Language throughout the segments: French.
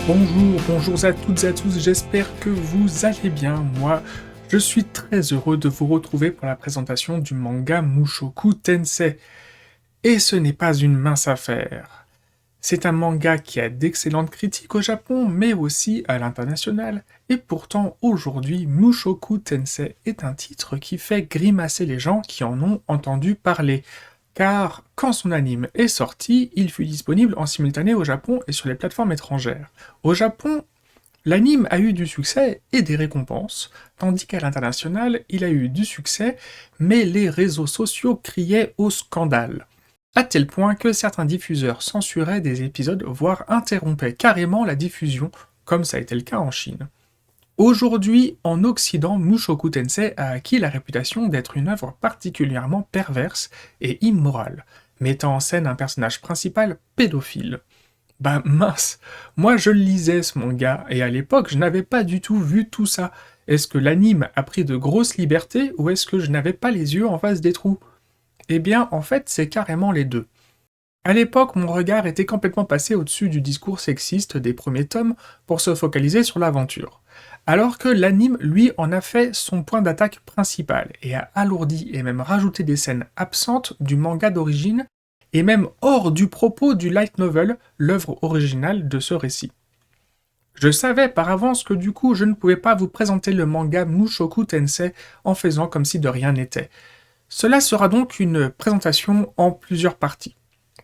Bonjour à toutes et à tous, j'espère que vous allez bien. Moi, je suis très heureux de vous retrouver pour la présentation du manga Mushoku Tensei. Et ce n'est pas une mince affaire. C'est un manga qui a d'excellentes critiques au Japon, mais aussi à l'international. Et pourtant, aujourd'hui, Mushoku Tensei est un titre qui fait grimacer les gens qui en ont entendu parler. Car quand son anime est sorti, il fut disponible en simultané au Japon et sur les plateformes étrangères. Au Japon, l'anime a eu du succès et des récompenses, tandis qu'à l'international, il a eu du succès, mais les réseaux sociaux criaient au scandale. À tel point que certains diffuseurs censuraient des épisodes, voire interrompaient carrément la diffusion, comme ça a été le cas en Chine. Aujourd'hui, en Occident, Mushoku Tensei a acquis la réputation d'être une œuvre particulièrement perverse et immorale, mettant en scène un personnage principal pédophile. Bah mince, moi je lisais ce manga, et à l'époque je n'avais pas du tout vu tout ça. Est-ce que l'anime a pris de grosses libertés, ou est-ce que je n'avais pas les yeux en face des trous? Eh bien, en fait, c'est carrément les deux. À l'époque, mon regard était complètement passé au-dessus du discours sexiste des premiers tomes pour se focaliser sur l'aventure. Alors que l'anime, lui, en a fait son point d'attaque principal et a alourdi et même rajouté des scènes absentes du manga d'origine et même hors du propos du light novel, l'œuvre originale de ce récit. Je savais par avance que du coup je ne pouvais pas vous présenter le manga Mushoku Tensei en faisant comme si de rien n'était. Cela sera donc une présentation en plusieurs parties.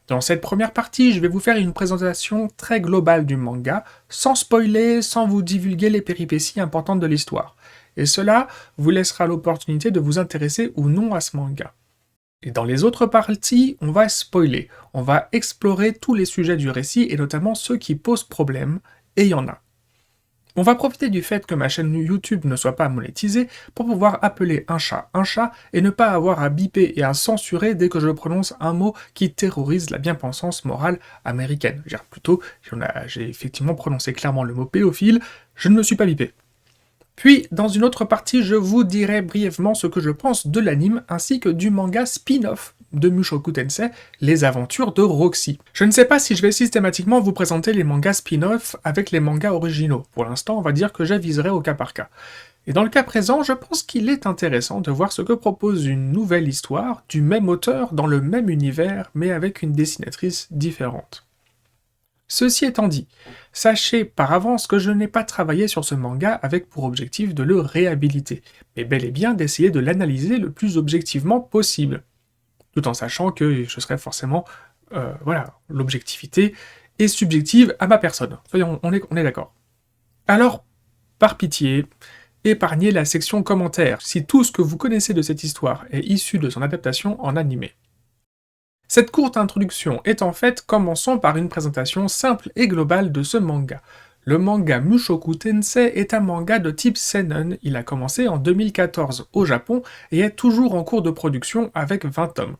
Dans cette première partie, je vais vous faire une présentation très globale du manga, sans spoiler, sans vous divulguer les péripéties importantes de l'histoire. Et cela vous laissera l'opportunité de vous intéresser ou non à ce manga. Et dans les autres parties, on va spoiler, on va explorer tous les sujets du récit et notamment ceux qui posent problème, et il y en a. On va profiter du fait que ma chaîne YouTube ne soit pas monétisée pour pouvoir appeler un chat et ne pas avoir à biper et à censurer dès que je prononce un mot qui terrorise la bien-pensance morale américaine. J'ai effectivement prononcé clairement le mot pédophile, je ne me suis pas bipé. Puis, dans une autre partie, je vous dirai brièvement ce que je pense de l'anime ainsi que du manga spin-off de Mushoku Tensei, Les Aventures de Roxy. Je ne sais pas si je vais systématiquement vous présenter les mangas spin-off avec les mangas originaux. Pour l'instant, on va dire que j'aviserai au cas par cas. Et dans le cas présent, je pense qu'il est intéressant de voir ce que propose une nouvelle histoire du même auteur dans le même univers, mais avec une dessinatrice différente. Ceci étant dit, sachez par avance que je n'ai pas travaillé sur ce manga avec pour objectif de le réhabiliter, mais bel et bien d'essayer de l'analyser le plus objectivement possible, tout en sachant que je serai forcément, l'objectivité est subjective à ma personne. On est d'accord. Alors, par pitié, épargnez la section commentaires si tout ce que vous connaissez de cette histoire est issu de son adaptation en animé. Cette courte introduction est en fait commençons par une présentation simple et globale de ce manga. Le manga Mushoku Tensei est un manga de type seinen, il a commencé en 2014 au Japon et est toujours en cours de production avec 20 tomes.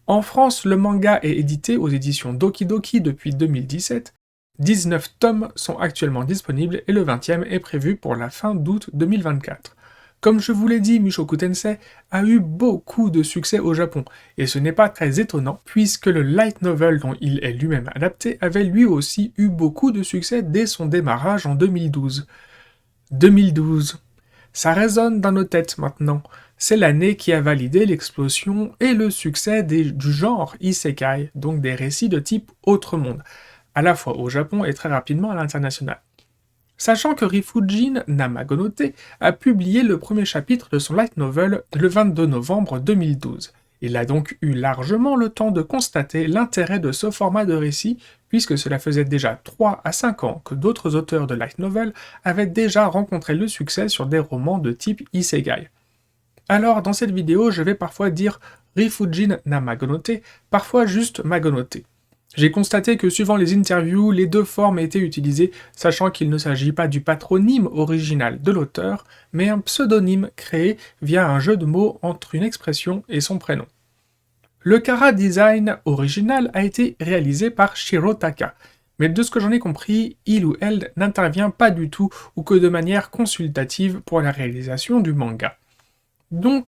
En France, le manga est édité aux éditions Doki Doki depuis 2017, 19 tomes sont actuellement disponibles et le 20e est prévu pour la fin d'août 2024. Comme je vous l'ai dit, Mushoku Tensei a eu beaucoup de succès au Japon, et ce n'est pas très étonnant, puisque le light novel dont il est lui-même adapté avait lui aussi eu beaucoup de succès dès son démarrage en 2012. 2012. Ça résonne dans nos têtes maintenant. C'est l'année qui a validé l'explosion et le succès du genre isekai, donc des récits de type autre monde, à la fois au Japon et très rapidement à l'international. Sachant que Rifujin Namagonote a publié le premier chapitre de son light novel le 22 novembre 2012. Il a donc eu largement le temps de constater l'intérêt de ce format de récit, puisque cela faisait déjà 3 à 5 ans que d'autres auteurs de light novel avaient déjà rencontré le succès sur des romans de type isekai. Alors, dans cette vidéo, je vais parfois dire Rifujin Namagonote, parfois juste Magonote. J'ai constaté que suivant les interviews, les deux formes étaient utilisées, sachant qu'il ne s'agit pas du patronyme original de l'auteur, mais un pseudonyme créé via un jeu de mots entre une expression et son prénom. Le chara design original a été réalisé par Shirotaka, mais de ce que j'en ai compris, il ou elle n'intervient pas du tout ou que de manière consultative pour la réalisation du manga. Donc,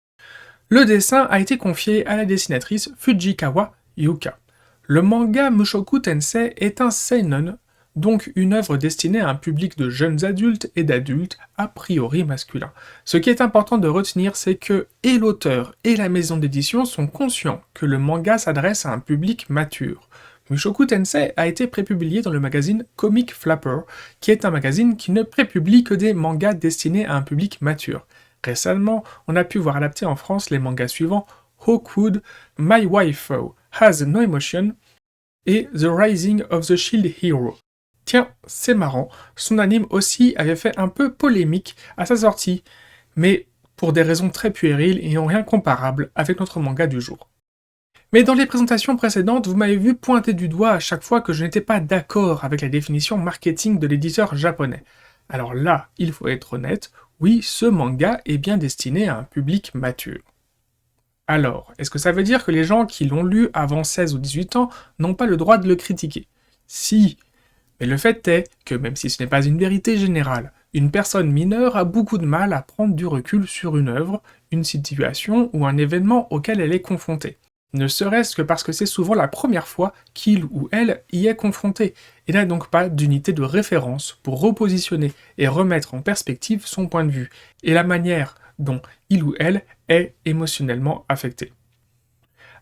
le dessin a été confié à la dessinatrice Fujikawa Yuka. Le manga Mushoku Tensei est un seinen, donc une œuvre destinée à un public de jeunes adultes et d'adultes a priori masculins. Ce qui est important de retenir, c'est que et l'auteur et la maison d'édition sont conscients que le manga s'adresse à un public mature. Mushoku Tensei a été prépublié dans le magazine Comic Flapper, qui est un magazine qui ne prépublie que des mangas destinés à un public mature. Récemment, on a pu voir adapter en France les mangas suivants Hawkwood, My Waifu Has No Emotion et The Rising of the Shield Hero. Tiens, c'est marrant, son anime aussi avait fait un peu polémique à sa sortie, mais pour des raisons très puériles et en rien comparable avec notre manga du jour. Mais dans les présentations précédentes, vous m'avez vu pointer du doigt à chaque fois que je n'étais pas d'accord avec la définition marketing de l'éditeur japonais. Alors là, il faut être honnête, oui, ce manga est bien destiné à un public mature. Alors, est-ce que ça veut dire que les gens qui l'ont lu avant 16 ou 18 ans n'ont pas le droit de le critiquer? Si, mais le fait est que même si ce n'est pas une vérité générale, une personne mineure a beaucoup de mal à prendre du recul sur une œuvre, une situation ou un événement auquel elle est confrontée. Ne serait-ce que parce que c'est souvent la première fois qu'il ou elle y est confronté, et n'a donc pas d'unité de référence pour repositionner et remettre en perspective son point de vue, et la manière dont il ou elle est émotionnellement affecté.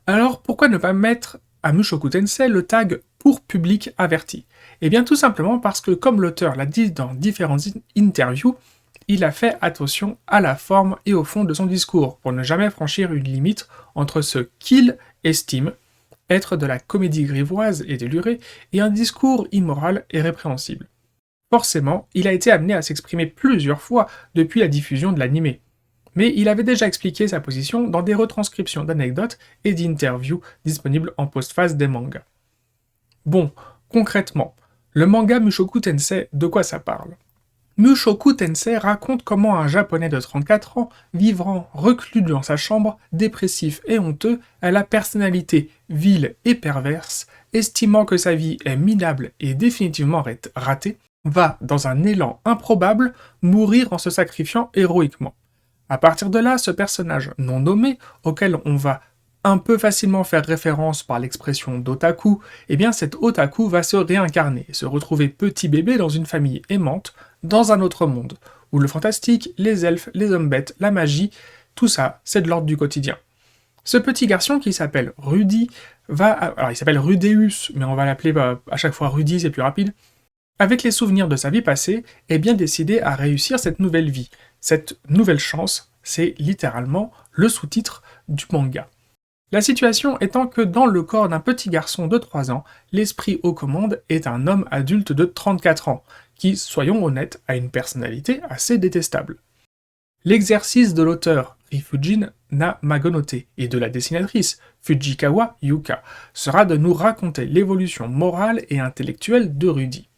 Alors pourquoi ne pas mettre à Mushoku Tensei le tag pour public averti? Eh bien tout simplement parce que, comme l'auteur l'a dit dans différentes interviews, il a fait attention à la forme et au fond de son discours, pour ne jamais franchir une limite entre ce qu'il estime être de la comédie grivoise et délurée et un discours immoral et répréhensible. Forcément, il a été amené à s'exprimer plusieurs fois depuis la diffusion de l'anime, mais il avait déjà expliqué sa position dans des retranscriptions d'anecdotes et d'interviews disponibles en postface des mangas. Bon, concrètement, le manga Mushoku Tensei, de quoi ça parle? Mushoku Tensei raconte comment un japonais de 34 ans, vivant reclus dans sa chambre, dépressif et honteux, a la personnalité vile et perverse, estimant que sa vie est minable et définitivement ratée, va, dans un élan improbable, mourir en se sacrifiant héroïquement. À partir de là, ce personnage non nommé, auquel on va un peu facilement faire référence par l'expression d'otaku, eh bien cet otaku va se réincarner et se retrouver petit bébé dans une famille aimante, dans un autre monde, où le fantastique, les elfes, les hommes bêtes, la magie, tout ça, c'est de l'ordre du quotidien. Ce petit garçon qui s'appelle Rudy alors il s'appelle Rudeus, mais on va l'appeler à chaque fois Rudy, c'est plus rapide, avec les souvenirs de sa vie passée, est bien décidé à réussir cette nouvelle vie. Cette nouvelle chance, c'est littéralement le sous-titre du manga. La situation étant que dans le corps d'un petit garçon de 3 ans, l'esprit aux commandes est un homme adulte de 34 ans, qui, soyons honnêtes, a une personnalité assez détestable. L'exercice de l'auteur Rifujin Namagonote et de la dessinatrice Fujikawa Yuka sera de nous raconter l'évolution morale et intellectuelle de Rudy,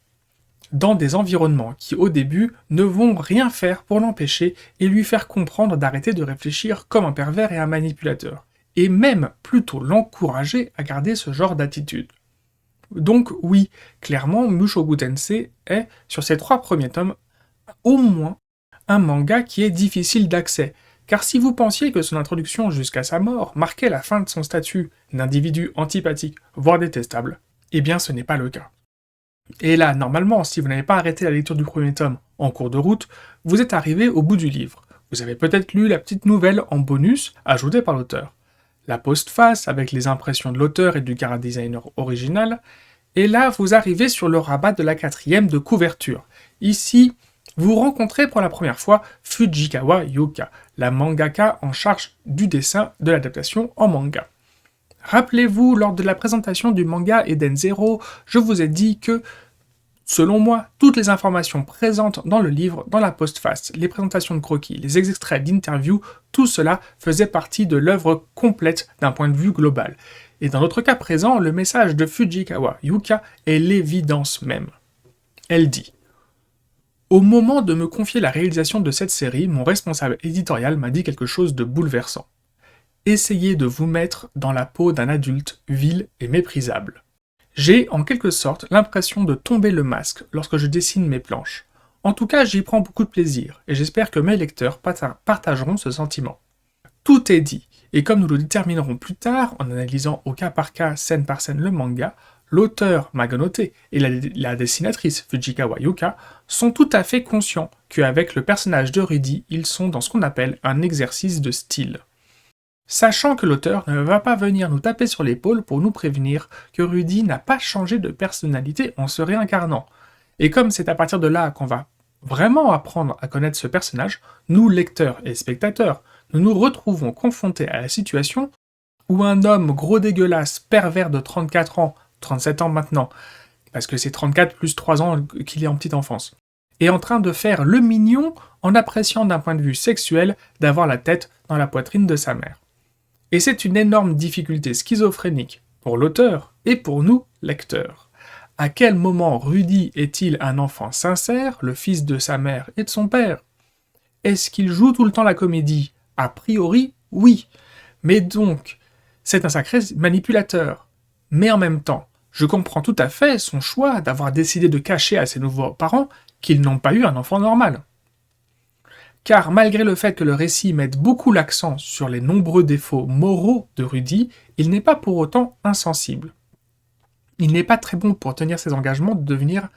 dans des environnements qui, au début, ne vont rien faire pour l'empêcher et lui faire comprendre d'arrêter de réfléchir comme un pervers et un manipulateur, et même plutôt l'encourager à garder ce genre d'attitude. Donc oui, clairement, Mushoku Tensei est, sur ses 3 premiers tomes, au moins un manga qui est difficile d'accès, car si vous pensiez que son introduction jusqu'à sa mort marquait la fin de son statut d'individu antipathique, voire détestable, eh bien ce n'est pas le cas. Et là, normalement, si vous n'avez pas arrêté la lecture du premier tome en cours de route, vous êtes arrivé au bout du livre. Vous avez peut-être lu la petite nouvelle en bonus ajoutée par l'auteur, la postface avec les impressions de l'auteur et du chara designer original, et là vous arrivez sur le rabat de la 4e de couverture. Ici, vous rencontrez pour la première fois Fujikawa Yuka, la mangaka en charge du dessin de l'adaptation en manga. Rappelez-vous, lors de la présentation du manga Eden Zero, je vous ai dit que, selon moi, toutes les informations présentes dans le livre, dans la postface, les présentations de croquis, les extraits d'interviews, tout cela faisait partie de l'œuvre complète d'un point de vue global. Et dans notre cas présent, le message de Fujikawa Yuka est l'évidence même. Elle dit « Au moment de me confier la réalisation de cette série, mon responsable éditorial m'a dit quelque chose de bouleversant. Essayez de vous mettre dans la peau d'un adulte vil et méprisable. J'ai, en quelque sorte, l'impression de tomber le masque lorsque je dessine mes planches. En tout cas, j'y prends beaucoup de plaisir, et j'espère que mes lecteurs partageront ce sentiment. Tout est dit, et comme nous le déterminerons plus tard, en analysant au cas par cas, scène par scène le manga, L'auteur Magonote et la dessinatrice Fujikawa Yuka sont tout à fait conscients qu'avec le personnage de Rudy, ils sont dans ce qu'on appelle un exercice de style. Sachant que l'auteur ne va pas venir nous taper sur l'épaule pour nous prévenir que Rudy n'a pas changé de personnalité en se réincarnant. Et comme c'est à partir de là qu'on va vraiment apprendre à connaître ce personnage, nous, lecteurs et spectateurs, nous nous retrouvons confrontés à la situation où un homme gros dégueulasse, pervers de 34 ans, 37 ans maintenant, parce que c'est 34 plus 3 ans qu'il est en petite enfance, est en train de faire le mignon en appréciant d'un point de vue sexuel d'avoir la tête dans la poitrine de sa mère. Et c'est une énorme difficulté schizophrénique pour l'auteur et pour nous, lecteurs. À quel moment Rudy est-il un enfant sincère, le fils de sa mère et de son père? Est-ce qu'il joue tout le temps la comédie? A priori, oui. Mais donc, c'est un sacré manipulateur. Mais en même temps, je comprends tout à fait son choix d'avoir décidé de cacher à ses nouveaux parents qu'ils n'ont pas eu un enfant normal. Car malgré le fait que le récit mette beaucoup l'accent sur les nombreux défauts moraux de Rudy, il n'est pas pour autant insensible. Il n'est pas très bon pour tenir ses engagements de devenir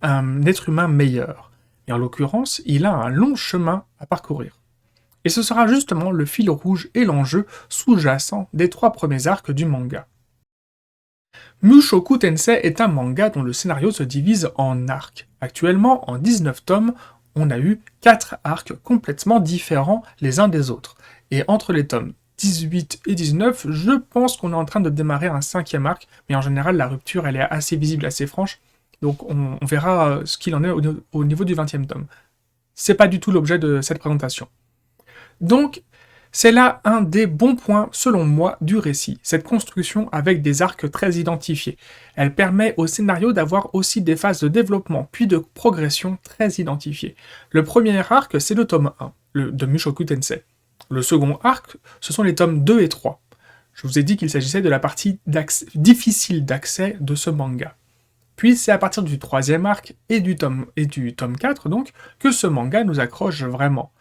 un être humain meilleur. Et en l'occurrence, il a un long chemin à parcourir. Et ce sera justement le fil rouge et l'enjeu sous-jacent des 3 premiers arcs du manga. Mushoku Tensei est un manga dont le scénario se divise en arcs. Actuellement, en 19 tomes, on a eu 4 arcs complètement différents les uns des autres. Et entre les tomes 18 et 19, je pense qu'on est en train de démarrer un 5e arc, mais en général, la rupture, elle est assez visible, assez franche, donc on verra ce qu'il en est au niveau du 20e tome. C'est pas du tout l'objet de cette présentation. Donc, c'est là un des bons points, selon moi, du récit, cette construction avec des arcs très identifiés. Elle permet au scénario d'avoir aussi des phases de développement, puis de progression très identifiées. Le premier arc, c'est le tome 1, de Mushoku Tensei. Le second arc, ce sont les tomes 2 et 3. Je vous ai dit qu'il s'agissait de la partie difficile d'accès de ce manga. Puis c'est à partir du 3e arc et du tome 4, donc, que ce manga nous accroche vraiment.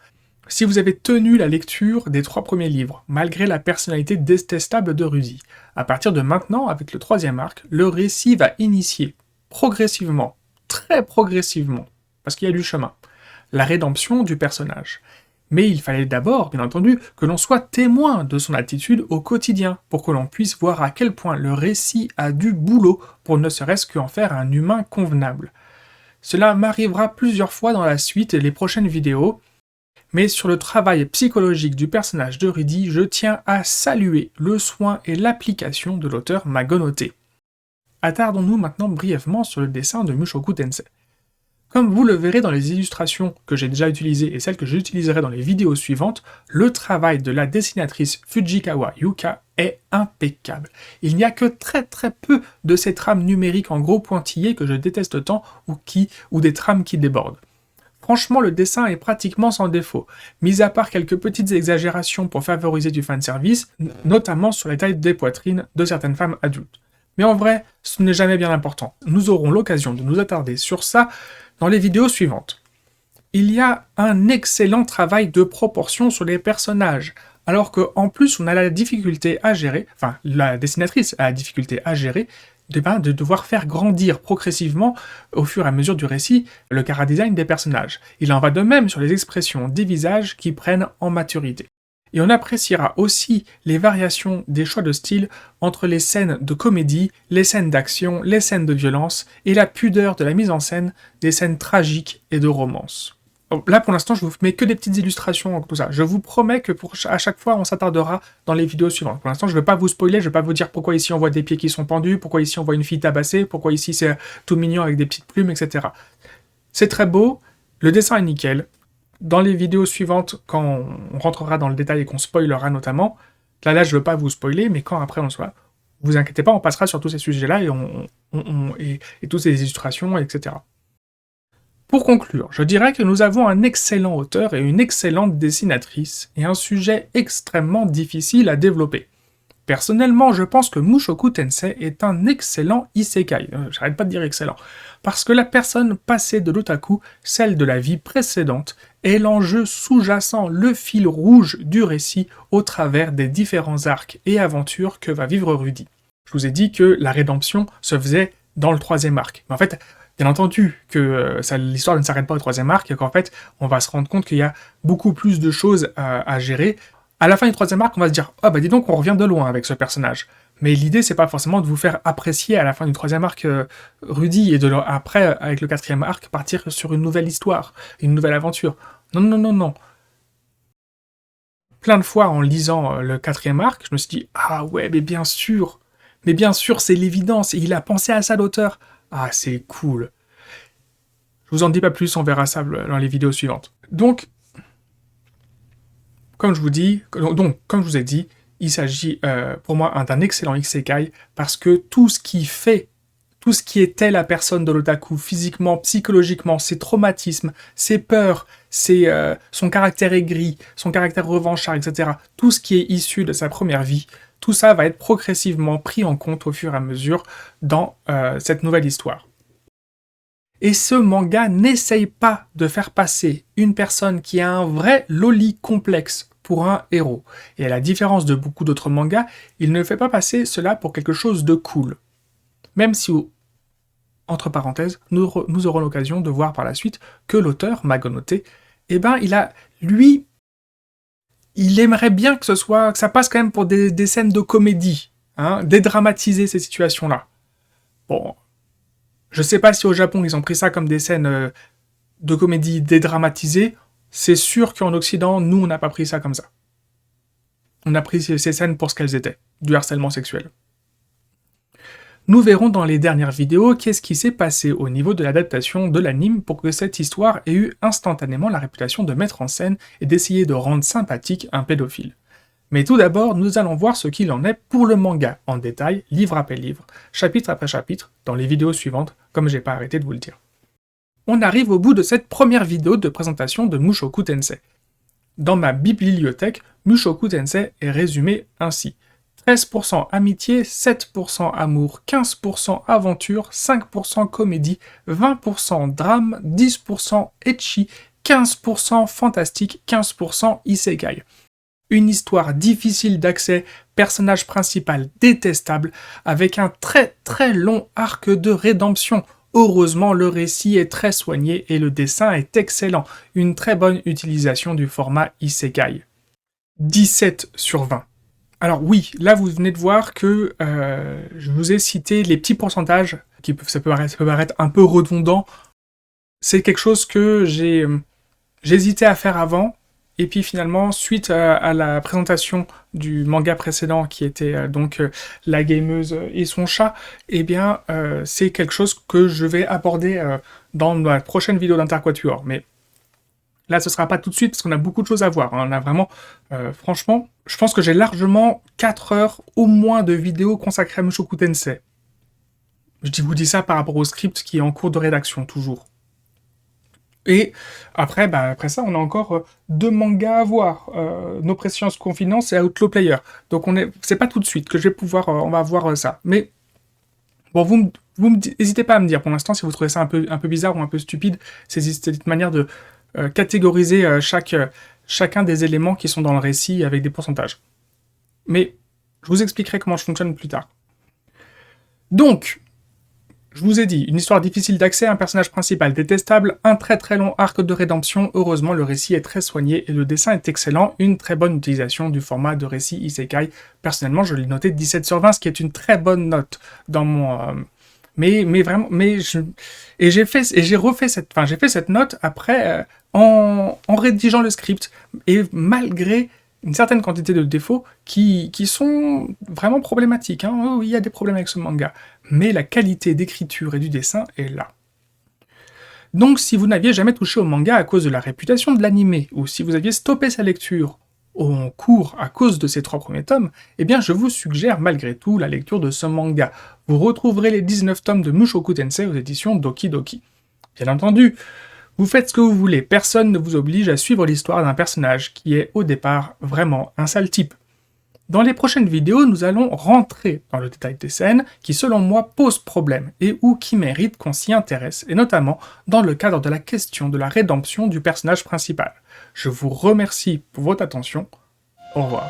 Si vous avez tenu la lecture des 3 premiers livres, malgré la personnalité détestable de Rudy, à partir de maintenant, avec le 3e arc, le récit va initier progressivement, très progressivement, parce qu'il y a du chemin, la rédemption du personnage. Mais il fallait d'abord, bien entendu, que l'on soit témoin de son attitude au quotidien, pour que l'on puisse voir à quel point le récit a du boulot pour ne serait-ce qu'en faire un humain convenable. Cela m'arrivera plusieurs fois dans la suite et les prochaines vidéos, mais sur le travail psychologique du personnage de Rudy, je tiens à saluer le soin et l'application de l'auteur Magonote. Attardons-nous maintenant brièvement sur le dessin de Mushoku Tensei. Comme vous le verrez dans les illustrations que j'ai déjà utilisées et celles que j'utiliserai dans les vidéos suivantes, le travail de la dessinatrice Fujikawa Yuka est impeccable. Il n'y a que très peu de ces trames numériques en gros pointillés que je déteste tant ou des trames qui débordent. Franchement, le dessin est pratiquement sans défaut, mis à part quelques petites exagérations pour favoriser du fanservice, notamment sur les tailles des poitrines de certaines femmes adultes. Mais en vrai, ce n'est jamais bien important. Nous aurons l'occasion de nous attarder sur ça dans les vidéos suivantes. Il y a un excellent travail de proportion sur les personnages, alors qu'en plus on a la difficulté à gérer, enfin la dessinatrice a la difficulté à gérer, de devoir faire grandir progressivement, au fur et à mesure du récit, le chara-design des personnages. Il en va de même sur les expressions des visages qui prennent en maturité. Et on appréciera aussi les variations des choix de style entre les scènes de comédie, les scènes d'action, les scènes de violence, et la pudeur de la mise en scène des scènes tragiques et de romance. Là, pour l'instant, je vous mets que des petites illustrations, tout ça. Je vous promets que à chaque fois, on s'attardera dans les vidéos suivantes. Pour l'instant, je ne vais pas vous spoiler, je ne vais pas vous dire pourquoi ici on voit des pieds qui sont pendus, pourquoi ici on voit une fille tabassée, pourquoi ici c'est tout mignon avec des petites plumes, etc. C'est très beau, le dessin est nickel. Dans les vidéos suivantes, quand on rentrera dans le détail et qu'on spoilera notamment, là, je ne veux pas vous spoiler, mais quand après on soit, vous inquiétez pas, on passera sur tous ces sujets-là et toutes ces illustrations, etc. Pour conclure, je dirais que nous avons un excellent auteur et une excellente dessinatrice, et un sujet extrêmement difficile à développer. Personnellement, je pense que Mushoku Tensei est un excellent isekai, j'arrête pas de dire excellent, parce que la personne passée de l'otaku, celle de la vie précédente, est l'enjeu sous-jacent, le fil rouge du récit au travers des différents arcs et aventures que va vivre Rudy. Je vous ai dit que la rédemption se faisait dans le 3e arc. Mais en fait, bien entendu que l'histoire ne s'arrête pas au 3e arc et qu'en fait, on va se rendre compte qu'il y a beaucoup plus de choses à gérer. À la fin du 3e arc, on va se dire « Ah bah dis donc, on revient de loin avec ce personnage ». Mais l'idée, c'est pas forcément de vous faire apprécier à la fin du 3e arc Rudy et après, avec le 4e arc, partir sur une nouvelle histoire, une nouvelle aventure. Non, non, non, non. Plein de fois, en lisant le 4e arc, je me suis dit « Ah ouais, mais bien sûr, c'est l'évidence, et il a pensé à ça l'auteur. Ah, c'est cool. » Je vous en dis pas plus, on verra ça dans les vidéos suivantes. Donc, comme je vous ai dit, il s'agit pour moi d'un excellent isekai parce que tout ce qui était la personne de l'otaku, physiquement, psychologiquement, ses traumatismes, ses peurs, son caractère aigri, son caractère revanchard, etc., tout ce qui est issu de sa première vie, tout ça va être progressivement pris en compte au fur et à mesure dans cette nouvelle histoire. Et ce manga n'essaye pas de faire passer une personne qui a un vrai loli complexe pour un héros. Et à la différence de beaucoup d'autres mangas, il ne fait pas passer cela pour quelque chose de cool. Même si, entre parenthèses, nous aurons l'occasion de voir par la suite que l'auteur, Magonote, il aimerait bien que ça passe quand même pour des scènes de comédie, hein, dédramatiser ces situations-là. Bon, je sais pas si au Japon ils ont pris ça comme des scènes de comédie dédramatisées. C'est sûr qu'en Occident, nous on n'a pas pris ça comme ça. On a pris ces scènes pour ce qu'elles étaient, du harcèlement sexuel. Nous verrons dans les dernières vidéos qu'est-ce qui s'est passé au niveau de l'adaptation de l'anime pour que cette histoire ait eu instantanément la réputation de mettre en scène et d'essayer de rendre sympathique un pédophile. Mais tout d'abord, nous allons voir ce qu'il en est pour le manga, en détail, livre après livre, chapitre après chapitre, dans les vidéos suivantes, comme j'ai pas arrêté de vous le dire. On arrive au bout de cette première vidéo de présentation de Mushoku Tensei. Dans ma bibliothèque, Mushoku Tensei est résumé ainsi. 13% amitié, 7% amour, 15% aventure, 5% comédie, 20% drame, 10% ecchi, 15% fantastique, 15% isekai. Une histoire difficile d'accès, personnage principal détestable, avec un très très long arc de rédemption. Heureusement, le récit est très soigné et le dessin est excellent. Une très bonne utilisation du format isekai. 17 sur 20. Alors oui, là vous venez de voir que je vous ai cité les petits pourcentages, ça peut paraître un peu redondant. C'est quelque chose que j'hésitais à faire avant, et puis finalement, suite à la présentation du manga précédent, qui était La Gameuse et son chat, eh bien c'est quelque chose que je vais aborder dans la prochaine vidéo d'Interquatuor. Mais là, ce sera pas tout de suite, parce qu'on a beaucoup de choses à voir. Hein. On a vraiment, franchement, je pense que j'ai largement 4 heures au moins de vidéos consacrées à Mushoku Tensei. Je vous dis ça par rapport au script qui est en cours de rédaction, toujours. Et après ça, on a encore 2 mangas à voir. No Prescience Confidence et Outlaw Player. Donc c'est pas tout de suite que je vais pouvoir, on va voir ça. Mais bon, n'hésitez pas à me dire pour l'instant si vous trouvez ça un peu bizarre ou un peu stupide, cette manière de catégoriser chacun des éléments qui sont dans le récit avec des pourcentages. Mais je vous expliquerai comment je fonctionne plus tard. Donc, je vous ai dit, une histoire difficile d'accès, un personnage principal détestable, un très très long arc de rédemption, heureusement le récit est très soigné et le dessin est excellent, une très bonne utilisation du format de récit isekai. Personnellement, je l'ai noté 17 sur 20, ce qui est une très bonne note dans mon... j'ai fait cette note après en rédigeant le script, et malgré une certaine quantité de défauts qui sont vraiment problématiques. Hein. Oh, il y a des problèmes avec ce manga, mais la qualité d'écriture et du dessin est là. Donc si vous n'aviez jamais touché au manga à cause de la réputation de l'anime, ou si vous aviez stoppé sa lecture en cours à cause de ces 3 premiers tomes, eh bien je vous suggère malgré tout la lecture de ce manga. Vous retrouverez les 19 tomes de Mushoku Tensei aux éditions Doki Doki. Bien entendu, vous faites ce que vous voulez, personne ne vous oblige à suivre l'histoire d'un personnage qui est au départ vraiment un sale type. Dans les prochaines vidéos, nous allons rentrer dans le détail des scènes qui selon moi posent problème et ou qui méritent qu'on s'y intéresse, et notamment dans le cadre de la question de la rédemption du personnage principal. Je vous remercie pour votre attention, au revoir.